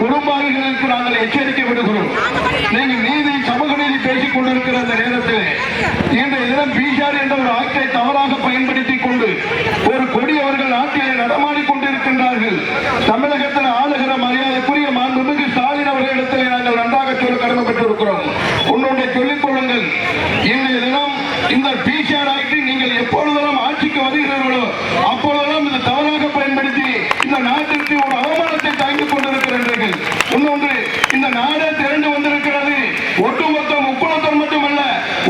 குடும்பாளிகளுக்கு நாங்கள் எச்சரிக்கை விடுகிறோம். நீங்கள் நீதி சமூக நீதி பேசிக் கொண்டிருக்கிற அந்த நேரத்தில் இன்றைய தினம் பீகார் என்ற ஒரு ஆக்டை தவறாக பயன்படுத்திக் கொண்டு ஒரு கொடி அவர்கள் நாட்டிலே நடமாடிக் கொண்டிருக்கின்றார்கள். தமிழகத்தில் ஆளுகிற மரியாதைக்குரிய மாண்புமிகு ஸ்டாலின் அவர்களிடத்தில் நாங்கள் நன்றாக சொல்ல கடமைப்பட்டிருக்கிறோம். உன்னுடைய சொல்லிக் கொள்ளுங்கள். இன்றைய தினம் இந்த பீகார் ஆக்டை நீங்கள் எப்பொழுதெல்லாம் ஆட்சிக்கு வருகிறீர்களோ அப்பொழுதெல்லாம் இது தவறாக பயன்படுத்தி இந்த நாட்டிற்கு ஒரு அவமானத்தை தாங்கிக் கொண்டிருக்கிறீர்கள். இன்னொன்று, இந்த நாடே திரண்டு வந்திருக்கிறது. ஒட்டுமொத்த முக்குளத்தர் மட்டுமல்ல,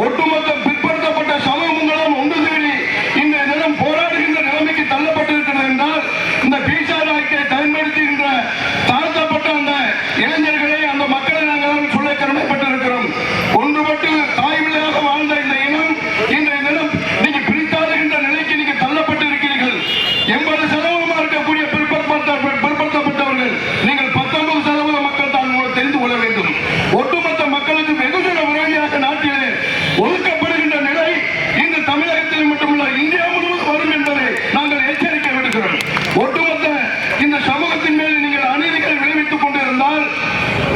ஒட்டுமொத்த பிற்படுத்தப்பட்ட சமூகங்களும் ஒன்று சேரி இன்றைய தினம் போராடுகின்ற நிலைமைக்கு தள்ளப்பட்டிருக்கிறது என்றால் இந்த பீகார் ஆக்டை பயன்படுத்துகின்ற தாழ்த்தப்பட்ட அந்த இளைஞர்களை அந்த மக்களை நாங்கள் சொல்ல கடமைப்பட்டிருக்கிறோம். ஒன்றுபட்டு தாய்மொழியாக வாழ்ந்த இந்த இனம் இன்றைய தினம் நீங்க பிரித்தாளுகின்ற நிலைக்கு நீங்க தள்ளப்பட்டிருக்கிறீர்கள். 80% இருக்கக்கூடிய பிற்படுத்தப்பட்டவர்கள் நீங்கள் 19% மக்கள் தான் தெரிந்து கொள்ள வேண்டும். ஒட்டுமொத்த மக்களுக்கு வெகுஜன உரிமையாக நாட்டிலே ஒதுக்கப்படுகின்ற நிலை இந்த தமிழகத்தில் மட்டுமல்ல இந்தியா முழுவதும் வரும் என்பதை நாங்கள் எச்சரிக்கை விடுகிறோம். ஒட்டுமொத்த இந்த சமூகத்தின் மேல் நீங்கள் அநீதிகளை விளைவித்துக் கொண்டிருந்தால்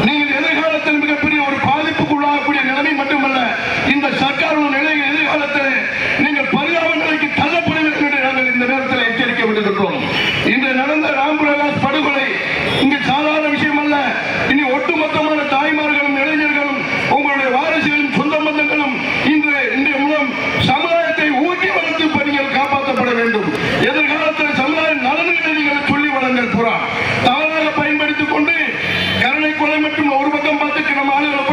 நீங்கள் எதிர்காலத்தில் மிகப்பெரிய ஒரு பாதிப்புக்குள்ளாகக்கூடிய நிலைமை மட்டுமல்ல, இந்த சர்க்காரோட நிலையை எதிர்காலத்தில் நீங்கள் பரிதாப நிலைக்கு தள்ளப்படுவீர்கள் என்று நாங்கள் இந்த நேரத்தில் எச்சரிக்கை விடுகின்றோம். இன்று நடந்த ராம்புரலாஸ் படுகொலை இங்கு சாதாரண விஷயம் அல்ல. இனி ஒட்டுமொத்தமான தாய்மார்களும் இளைஞர்களும் உங்களுடைய வாரிசுகளும் சொந்த பந்தங்களும் இன்றைய மூலம் சமுதாயத்தை ஊட்டி வளர்த்து பணிகள் காப்பாற்றப்பட வேண்டும். எதிர்காலத்தில் சமுதாய நலன்களை நீங்கள் சொல்லி வளங்கள் புறா தவறாக பயன்படுத்திக் கொண்டு கருணை கொலை மற்றும் ஒரு பக்கம் பார்த்துக்கு நம்ம ஆளுகளை